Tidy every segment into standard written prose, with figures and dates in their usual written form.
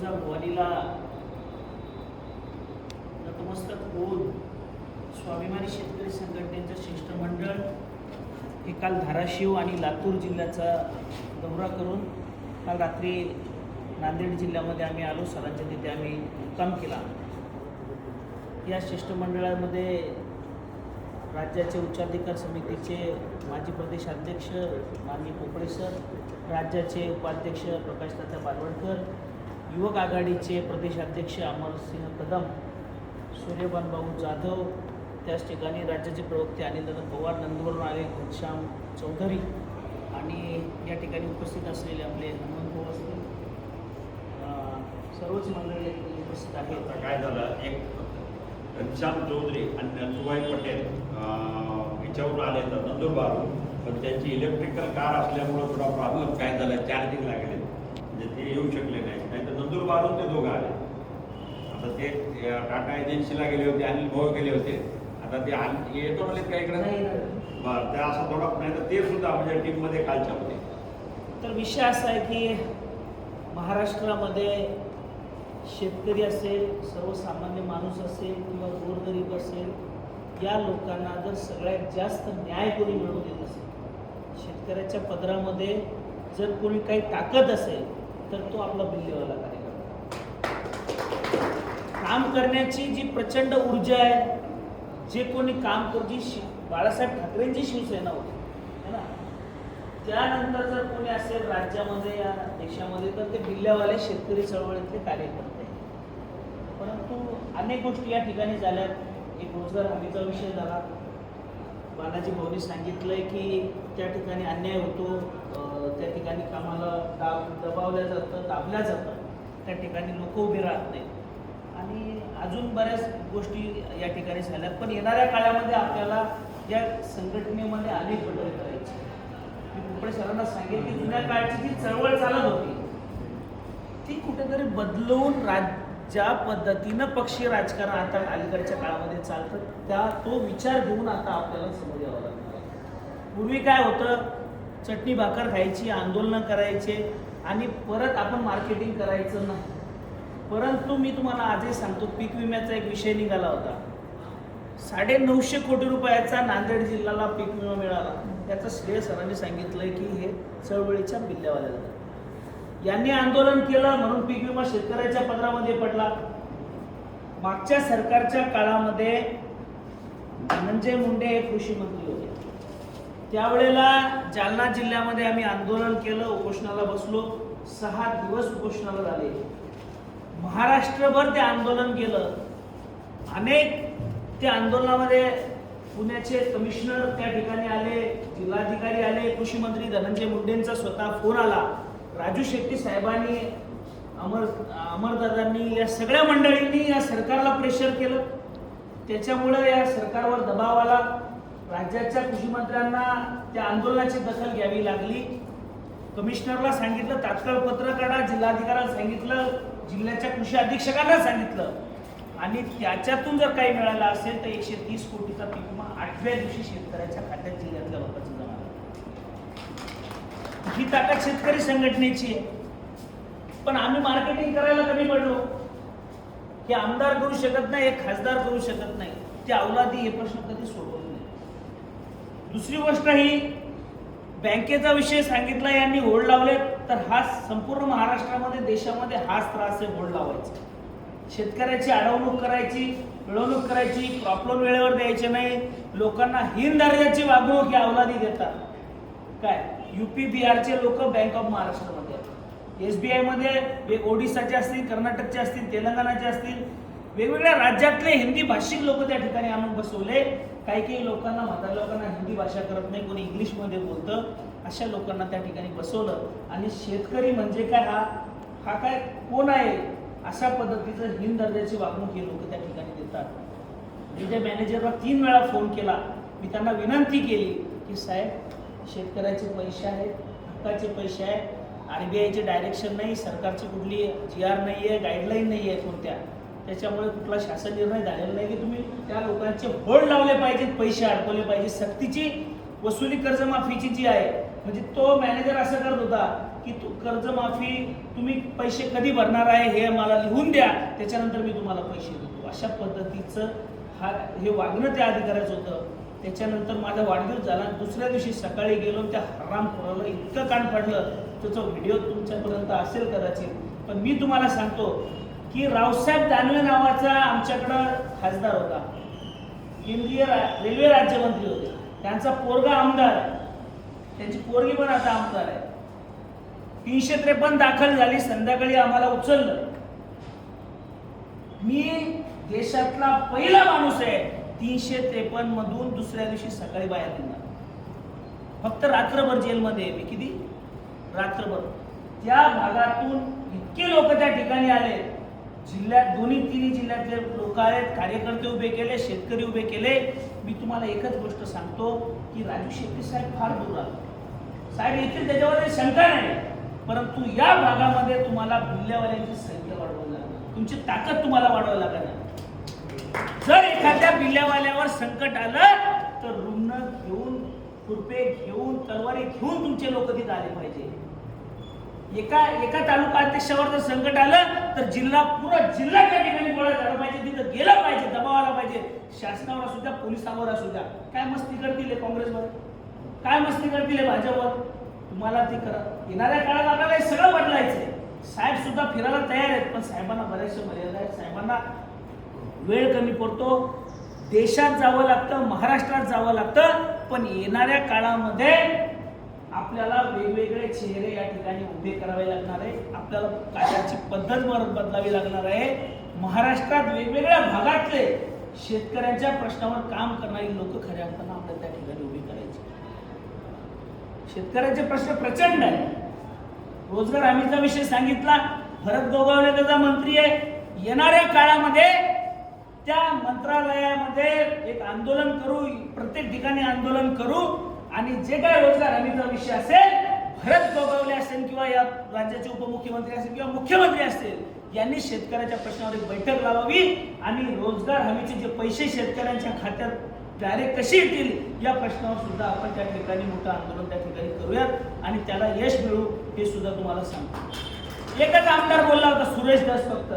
तुळजाभवानीला नतमस्तक होऊन स्वाभिमानी शेतकरी संघटनेचं शिष्टमंडळ हे काल धाराशिव आणि लातूर जिल्ह्याचा दौरा करून काल रात्री नांदेड जिल्ह्यामध्ये आम्ही आलो. सरांच्या तिथे आम्ही मुक्काम केला. या शिष्टमंडळामध्ये राज्याचे उच्चाधिकार समितीचे माजी प्रदेशाध्यक्ष माननीय पोपळे सर, राज्याचे उपाध्यक्ष प्रकाश तात्या बालवडकर, युवक आघाडीचे प्रदेशाध्यक्ष अमरसिंह कदम, सूर्यभानभाऊ जाधव, त्याच ठिकाणी राज्याचे प्रवक्ते अनिलदादा पवार, नंदुरबारून आले घनश्याम चौधरी आणि या ठिकाणी उपस्थित असलेले आपले हनुमंत भाऊ असतील, सर्वच मंडळी उपस्थित आहेत. काय झालं, एक घनश्याम चौधरी आणि नंदुबाई पटेल याच्यावरून आले तर नंदुरबारून, पण त्यांची इलेक्ट्रिकल कार असल्यामुळं थोडा प्रॉब्लेम काय झाला, चार्जिंग लागले म्हणजे ते येऊ शकले नाही तर नंदुरबारून ते दोघं आले. आता ते टाटा एजन्सीला गेले होते, अनिल भाऊ गेले होते. आता ते येतो म्हणजे काय इकडे बरं ते असं थोडा नाही तर ते सुद्धा म्हणजे टीममध्ये कालच्या होते. तर विषय असा आहे की महाराष्ट्रामध्ये शेतकरी असेल, सर्वसामान्य माणूस असेल किंवा गोरगरीब असेल, या लोकांना जर सगळ्यात जास्त न्याय कोणी मिळवून देत असेल, शेतकऱ्याच्या पदरामध्ये जर कोणी काही ताकद असेल तर तो आपला बिल्लेवाला कार्यकर्ता. काम करण्याची जी प्रचंड ऊर्जा आहे, जे कोणी काम करू, जी बाळासाहेब ठाकरेंची शिवसेना होती है ना, त्यानंतर जर कोणी असेल राज्यामध्ये या देशामध्ये तर ते बिल्ल्यावाले शेतकरी चळवळीतले कार्यकर्ते. परंतु अनेक गोष्टी या ठिकाणी झाल्यात. एक रोजगार हमीचा विषय झाला. बालाजी भाऊनी सांगितलंय की त्या ठिकाणी अन्याय होतो, त्या ठिकाणी कामाला दबावल्या जातं, दाबल्या जातं, त्या ठिकाणी लोक उभे राहत नाहीत आणि अजून बऱ्याच गोष्टी या ठिकाणी झाल्यात. पण येणाऱ्या काळामध्ये आपल्याला या संघटनेमध्ये अनेक बदल करायचे. मी पोपळे सरांना सांगेल की जुन्या काळची जी चळवळ चालत होती ती कुठेतरी बदलवून ज्या पद्धतीनं पक्षीय राजकारण आता अलीकडच्या काळामध्ये चालतं तो विचार घेऊन आता आपल्याला समोर यावं लागणार. पूर्वी काय होतं, चटणी भाकर खायची, आंदोलनं करायचे आणि परत आपण मार्केटिंग करायचं नाही. परंतु मी तुम्हाला आजही सांगतो, पीक विम्याचा एक विषय निघाला होता. 950 कोटी रुपयाचा नांदेड जिल्ह्याला पीक विमा मिळाला. त्याचं श्रेय सरांनी सांगितलंय की हे चळवळीच्या बिल्ल्यावाल्याला. यांनी आंदोलन केलं म्हणून पीक विमा शेतकऱ्याच्या पदरामध्ये पडला. मागच्या सरकारच्या काळामध्ये धनंजय मुंडे हे कृषी मंत्री होते. त्यावेळेला जालना जिल्ह्यामध्ये आम्ही आंदोलन केलं, उपोषणाला बसलो. 6 दिवस उपोषणाला झाले. महाराष्ट्रभर ते आंदोलन केलं. अनेक त्या आंदोलनामध्ये पुण्याचे कमिशनर त्या ठिकाणी आले, जिल्हाधिकारी आले, कृषी मंत्री धनंजय मुंडेंचा स्वतः फोन आला, राजू शेट्टी साहेबांनी, अमरदादांनी, या सगळ्या मंडळींनी या सरकारला प्रेशर केलं. त्याच्यामुळे या सरकारवर दबाव आला. राज्याच्या कृषी मंत्र्यांना त्या आंदोलनाची दखल घ्यावी लागली. कमिशनरला सांगितलं तात्काळ पत्र काढा, जिल्हाधिकाऱ्याला सांगितलं, जिल्ह्याच्या कृषी अधीक्षकांना सांगितलं आणि त्याच्यातून जर काही मिळालं असेल तर 130 कोटीचा पीक विमा 8व्या दिवशी शेतकऱ्याच्या खात्यात जिल्ह्यातल्या लोकांचा जमा झाला. ही ताकद शेतकरी संघटनेची आहे. पण आम्ही मार्केटिंग करायला कमी पडलो. हे आमदार करू शकत नाही, हे खासदार करू शकत नाही, ते अवलादी हे प्रश्न कधी सोडवले नाही. दुसरी गोष्ट ही बँकेचा विषय सांगितला, यांनी होल्ड लावले तर हा संपूर्ण महाराष्ट्रामध्ये देशामध्ये हाच त्रास आहे, होल्ड लावायचा. शेतकऱ्याची अडवणूक करायची, पिळवणूक करायची, क्रॉप लोन वेळेवर द्यायचे नाही, लोकांना हीन दर्जाची वागणूक ही अवलादी देतात. काय UP बिहारचे लोक बँक ऑफ महाराष्ट्रामध्ये आहेत, SBI मध्ये ओडिसाचे असतील, कर्नाटकचे असतील, तेलंगणाचे असतील, वेगवेगळ्या राज्यातले हिंदी भाषिक लोक त्या ठिकाणी आणून बसवले. काही लोकांना, म्हाताऱ्या लोकांना हिंदी भाषा करत नाही, कोणी इंग्लिशमध्ये बोलतं, अशा लोकांना त्या ठिकाणी बसवलं आणि शेतकरी म्हणजे काय, हा काय कोण आहे, अशा पद्धतीचं हीन दर्जाची वागणूक हे लोक त्या ठिकाणी देतात. मी त्या मॅनेजरला 3 वेळा फोन केला. मी त्यांना विनंती केली की साहेब, शेतकऱ्याचे पैसे आहेत, हक्काचे पैसे आहेत, RBIचे डायरेक्शन नाही, सरकारची कुठली GR नाही आहे, गाईडलाईन नाही आहे कोणत्या, त्याच्यामुळे कुठला शासन निर्णय झालेला नाही की तुम्ही त्या लोकांचे होल्ड लावले पाहिजेत, पैसे अडकवले पाहिजे. सक्तीची वसुली कर्जमाफीची जी आहे, म्हणजे तो मॅनेजर असं करत होता की तू कर्जमाफी तुम्ही पैसे कधी भरणार आहे हे मला लिहून द्या, त्याच्यानंतर मी तुम्हाला पैसे देतो. अशा पद्धतीचं हे वागणं त्या अधिकाऱ्याचं होतं. त्याच्यानंतर माझा वाढदिवस झाला, दुसऱ्या दिवशी सकाळी गेलो, त्या हरामखोराला इतकं कान पडलं. त्याचा व्हिडिओ तुमच्यापर्यंत असेल कदाचित, पण मी तुम्हाला सांगतो की रावसाहेब दानवे नावाचा आमच्याकडं खासदार होता, केंद्रीय रेल्वे राज्यमंत्री होते. त्यांचा पोरगा आमदार आहे, त्यांची पोरगी पण आता आमदार आहे. 353 दाखल झाली, संध्याकाळी आम्हाला उचललं. मी देशातला पहिला माणूस आहे 353 मधून दुसऱ्या दिवशी सकाळी बाहेर निघाला. फक्त रात्रभर जेलमध्ये आहे मी. किती? रात्रभर. त्या भागातून इतके लोक त्या ठिकाणी आले. जिल्ह्यात तिन्ही जिल्ह्यातले लोक आहेत, कार्यकर्ते उभे केले, शेतकरी उभे केले. मी तुम्हाला एकच गोष्ट सांगतो की राजू शेट्टी साहेब फार दूर आले. साहेब येथील त्याच्यावर शंका नाही, परंतु या भागामध्ये तुम्हाला बिल्ल्यावाल्यांची संख्या वाढवावी लागणार, तुमची ताकद तुम्हाला वाढवावी लागणार. जर एखाद्या बिल्ल्यावाल्यावर संकट आलं तर रुग्ण घेऊन, खुरपे घेऊन, तलवारी घेऊन तुमचे लोक तिथे आले पाहिजे. एका तालुका अध्यक्षावर जर संकट आलं तर पुरा जिल्हा त्या ठिकाणी गोळा झाला पाहिजे, तिथं गेलं पाहिजे, दबाव आला पाहिजे. शासनावर असू द्या, पोलिसांवर असू द्या. काय मस्ती करतील काँग्रेसवर, काय मस्ती करतील भाजपवर, तुम्हाला ते करा. येणाऱ्या काळात आपल्याला सगळं बदलायचंय. साहेब सुद्धा फिरायला तयार आहेत, पण साहेबांना बऱ्याचशा मर्यादा आहेत. साहेबांना वेळ कमी पडतो, देशात जावं लागतं, महाराष्ट्रात जावं लागतं. पण येणाऱ्या काळामध्ये आपल्याला वेगवेगळे चेहरे या ठिकाणी उभे करावे लागणार आहे. आपल्याला कार्याची पद्धत बदलावी लागणार आहे. महाराष्ट्रात वेगवेगळ्या भागातले शेतकऱ्यांच्या प्रश्नावर काम करणारी लोक खऱ्या अर्थानं आपल्याला त्या ठिकाणी उभी करायची. शेतकऱ्यांचे प्रश्न प्रचंड आहे. रोजगार हमीचा विषय सांगितला, भरत गोगावले त्याचा मंत्री आहे. येणाऱ्या काळामध्ये त्या मंत्रालयामध्ये एक आंदोलन करू, प्रत्येक ठिकाणी आंदोलन करू आणि जे काय रोजगार हमीचा विषय असेल, भरत गोगावले असेल किंवा या राज्याचे उपमुख्यमंत्री असेल किंवा मुख्यमंत्री असतील, यांनी शेतकऱ्याच्या प्रश्नावर एक बैठक लावावी आणि रोजगार हमीचे जे पैसे शेतकऱ्यांच्या खात्यात डायरेक्ट कसे येतील या प्रश्नावर सुद्धा आपण त्या ठिकाणी मोठं आंदोलन त्या ठिकाणी करूयात आणि त्याला यश मिळू हे सुद्धा तुम्हाला सांगतो. एकच आमदार बोलला होता, सुरेश दास, फक्त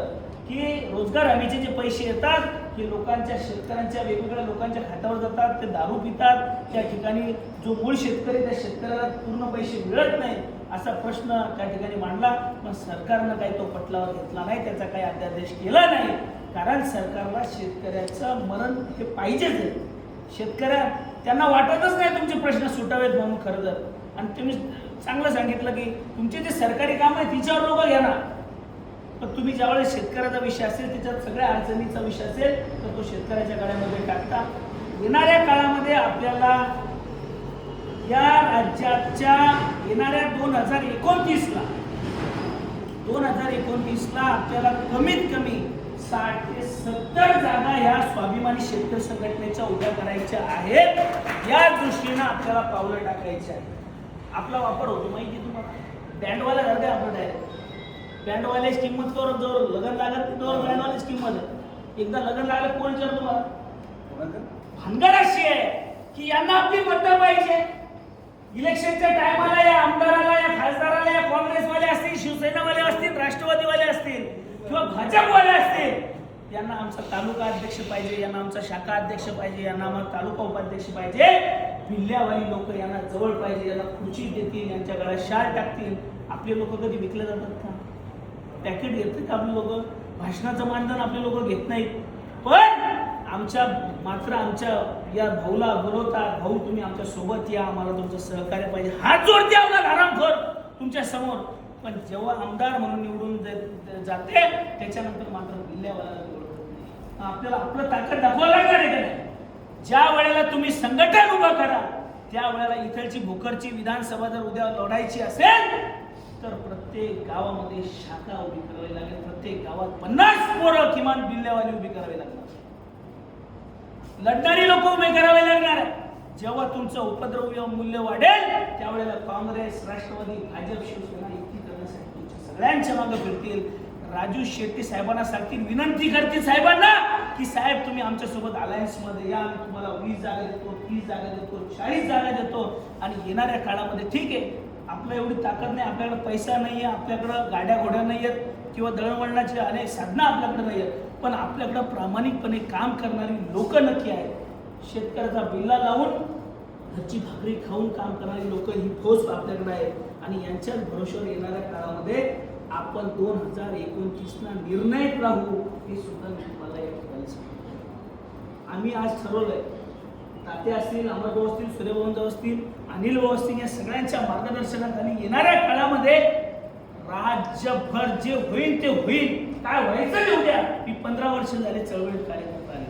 की रोजगार हमीचे जे पैसे येतात हे लोकांच्या, शेतकऱ्यांच्या, वेगवेगळ्या लोकांच्या खात्यावर जातात, ते दारू पितात. त्या ठिकाणी जो मूळ शेतकरी, त्या शेतकऱ्याला पूर्ण पैसे मिळत नाही असा प्रश्न त्या ठिकाणी मांडला. पण सरकारनं काही तो पटलावर घेतला नाही, त्याचा काही अध्यादेश केला नाही. कारण सरकारला शेतकऱ्याचं मरण हे पाहिजेच आहे. त्यांना वाटतच नाही तुमचे प्रश्न सुटावेत म्हणून खरं तर. आणि तुम्ही चांगलं सांगितलं की तुमचे जे सरकारी काम आहे तिच्यावर लोक घ्या ना, पण तुम्ही ज्यावेळेस शेतकऱ्याचा विषय असेल, त्याच्यात सगळ्या अडचणीचा विषय असेल तर तो शेतकऱ्याच्या गळ्यामध्ये टाकता. येणाऱ्या काळामध्ये आपल्याला या राज्याच्या येणाऱ्या 2029ला आपल्याला कमीत कमी 60 ते 70 जागा ह्या स्वाभिमानी शेतकरी संघटनेच्या उभ्या करायच्या आहेत. या दृष्टीनं आपल्याला पावलं टाकायची आहे. आपला वापर होतो माहिती तुम्हाला, बँडवाला झाले आपण डायरेक्ट बँडवाल्याची किंमत करून जो लग्न लागत तो बँडवाल्याची किंमत आहे. एकदा लग्न लागलं कोण विचार तुम्हाला, भानगड अशी आहे की यांना आपली मतं पाहिजे. इलेक्शनच्या टायमाला या आमदाराला, या खासदाराला, या काँग्रेसवाले असतील, शिवसेनावाले असतील, राष्ट्रवादीवाले असतील किंवा भाजपवाले असतील, यांना आमचा तालुका अध्यक्ष पाहिजे, यांना आमचा शाखा अध्यक्ष पाहिजे, यांना आम्हाला तालुका उपाध्यक्ष पाहिजे. बिल्ल्यावाली लोक यांना जवळ पाहिजे, यांना खुर्ची देतील, यांच्या गळ्यात शाल टाकतील. आपले लोक कधी विकले जातात का? पॅकेट घेतले का आपले लोक? भाषणाचं मानधन आपले लोक घेत नाहीत. पण आमच्या या भाऊला बोलवतात, भाऊ तुम्ही आमच्या सोबत या, आम्हाला तुमचं सहकार्य पाहिजे, हात जोडते आपला हरामखोर तुमच्या समोर. पण जेव्हा आमदार म्हणून निवडून जाते त्याच्यानंतर मात्र बिल्ल्यावाला आपल्याला आपलं ताकद दाखवावं लागणार आहे का नाही? ज्या वेळेला तुम्ही संघटन उभं करा त्या वेळेला इकडची भोकरची विधानसभा जर उद्या लढायची असेल तर प्रत्येक गावामध्ये शाखा उभी करावी लागेल. प्रत्येक गावात 50 पोरं किमान बिल्ल्यावाली उभी करावी लागणार, लढणारी लोक उभे करावे लागणार. जेव्हा तुमचं उपद्रव्य मूल्य वाढेल त्यावेळेला काँग्रेस, राष्ट्रवादी, भाजप, शिवसेना युती करण्यासाठी तुमच्या सगळ्यांच्या मागे फिरतील. राजू शेट्टी साहेबांना सांगतील, विनंती करतील साहेबांना की साहेब तुम्ही आमच्या सोबत अलायन्स मध्ये या, आम्ही तुम्हाला 20 जागा देतो, 30 जागा देतो, 40 जागा देतो. आणि येणाऱ्या काळामध्ये ठीक आहे आपलं एवढी ताकद नाही, आपल्याकडे पैसा नाही आहे, आपल्याकडं गाड्या घोड्या नाही आहेत किंवा दळणवळणाची अनेक साधनं आपल्याकडे नाही आहेत, पण आपल्याकडं प्रामाणिकपणे काम करणारी लोक नक्की आहेत. शेतकऱ्याचा बिल्ला लावून घरची भाकरी खाऊन काम करणारी लोक ही फौज आपल्याकडे आहे. आणि यांच्याच भरोश्यावर येणाऱ्या काळामध्ये आपण 2029ला निर्णायक राहू हे सुद्धा मी तुम्हाला या ठिकाणी सांगतो. आम्ही आज ठरवलंय, ताते असतील, अमरभाऊ असतील, सूर्यभाऊ असतील, अनिल भाऊ असतील, या सगळ्यांच्या मार्गदर्शनाखाली येणाऱ्या काळामध्ये राज्यभर जे होईल ते होईल. काय व्हायचं ते उद्या. मी 15 वर्ष झाले चळवळीत कार्यकर्ता आले.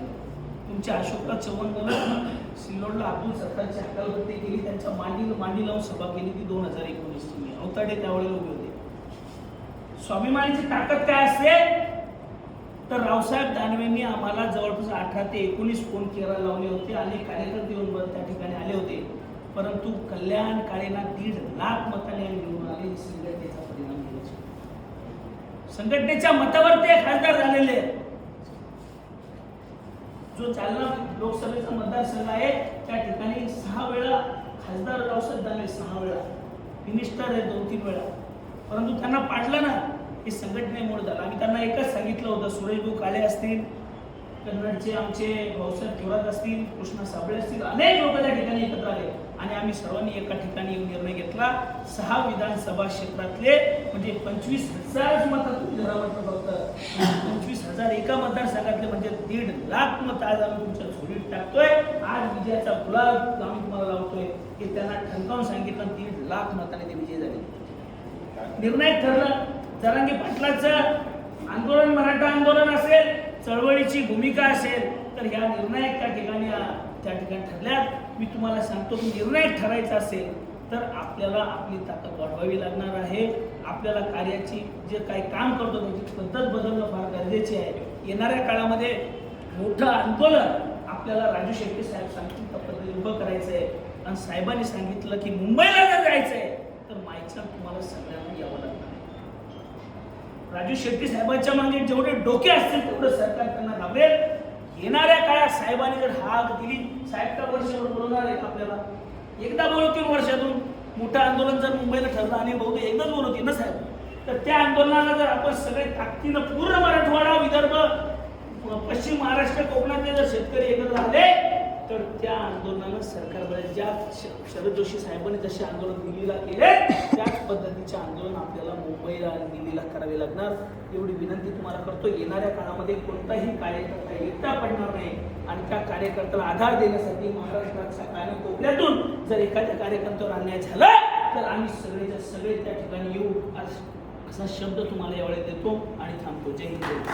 तुमच्या अशोकराव चव्हाण सिल्लोडला अब्दुल सत्तारची हकालपट्टी केली, त्यांच्या मांडी लावून सभा केली ती 2019ची. मी अवताडे त्यावेळेला उभे होते. स्वाभिमानीची ताकद काय असते तर रावसाहेब दानवेंनी आम्हाला जवळपास 18 ते 19 फोन करायला लावले होते. अनेक कार्यकर्ते येऊन त्या ठिकाणी आले होते, परंतु कल्याण काळेंना 1.5 लाख मतांनी आम्ही निवडून आले. संघटनेचा परिणाम दिला. संघटनेच्या मतावर ते खासदार झालेले. जो जालना लोकसभेचा मतदारसंघ आहे त्या ठिकाणी 6 वेळा खासदार रावसाहेब दानवे, 6 वेळा मिनिस्टर आहे 2-3 वेळा, परंतु त्यांना पाडलं ना. हे संघटनेमुळे झालं. आम्ही त्यांना एकच सांगितलं होतं, सुरेशभाऊ काळे असतील, कन्नडचे आमचे भाऊसाहेब थोरात असतील, कृष्णा साबळे असतील, अनेक लोक त्या ठिकाणी एकत्र आले आणि आम्ही सर्वांनी एका ठिकाणी येऊन निर्णय घेतला. 6 विधानसभा क्षेत्रातले म्हणजे 25,000 मतं तुम्ही धरा म्हटलं फक्त 25,000 एका मतदारसंघातले म्हणजे 1.5 लाख मतं आज आम्ही तुमच्या झोळीत टाकतोय. आज विजयाचा गुलाब आम्ही तुम्हाला लावतोय हे त्यांना ठणकावून सांगितलं. 1.5 लाख मताने ते विजय झाले. निर्णय ठरलं. जरांगे पाटलाचं आंदोलन मराठा आंदोलन असेल, चळवळीची भूमिका असेल तर ह्या निर्णायक त्या ठिकाणी ठरल्यात. मी तुम्हाला सांगतो की निर्णायक ठरायचा असेल तर आपल्याला आपली ताकद वाढवावी लागणार आहे. आपल्याला कार्याची जे काही काम करतो त्याची पद्धत बदलणं फार गरजेचे आहे. येणाऱ्या काळामध्ये मोठं आंदोलन आपल्याला राजू शेट्टी साहेब सांगतील त्या पद्धतीने उभं करायचं आहे. आणि साहेबांनी सांगितलं की मुंबईला जर जायचं आहे तर मायच्या तुम्हाला सगळ्यांना यावं लागणार. राजू शेट्टी साहेबांच्या मागे जेवढे डोके असतील तेवढं सरकार त्यांना घाबरेल. येणाऱ्या काळात साहेबांनी जर हाक दिली, साहेब का वर्षभर बोलवणार आहेत आपल्याला, एकदा बोलवतील वर्षातून. मोठं आंदोलन जर मुंबईला ठरलं आणि बहुतेक एकदाच बोलवतील ना साहेब, तर त्या आंदोलनाला जर आपण सगळे ताकदीनं पूर्ण मराठवाडा, विदर्भ, पश्चिम महाराष्ट्र, कोकणातले जर शेतकरी एकत्र आले तर त्या आंदोलनानं सरकार ज्या शरद जोशी साहेबांनी जसे आंदोलन दिल्लीला केले त्याच पद्धतीचे आंदोलन आपल्याला मुंबईला आणि दिल्लीला करावे लागणार. एवढी विनंती तुम्हाला करतो. येणाऱ्या काळामध्ये कोणताही कार्यकर्ता एकटा पडणार नाही आणि त्या कार्यकर्त्याला आधार देण्यासाठी महाराष्ट्राच्या कानाकोपऱ्यातून जर एखाद्या कार्यकर्त्यावर अन्याय झाला तर आम्ही सगळे त्या ठिकाणी येऊ असा शब्द तुम्हाला यावेळी देतो आणि थांबतो. जय हिंद.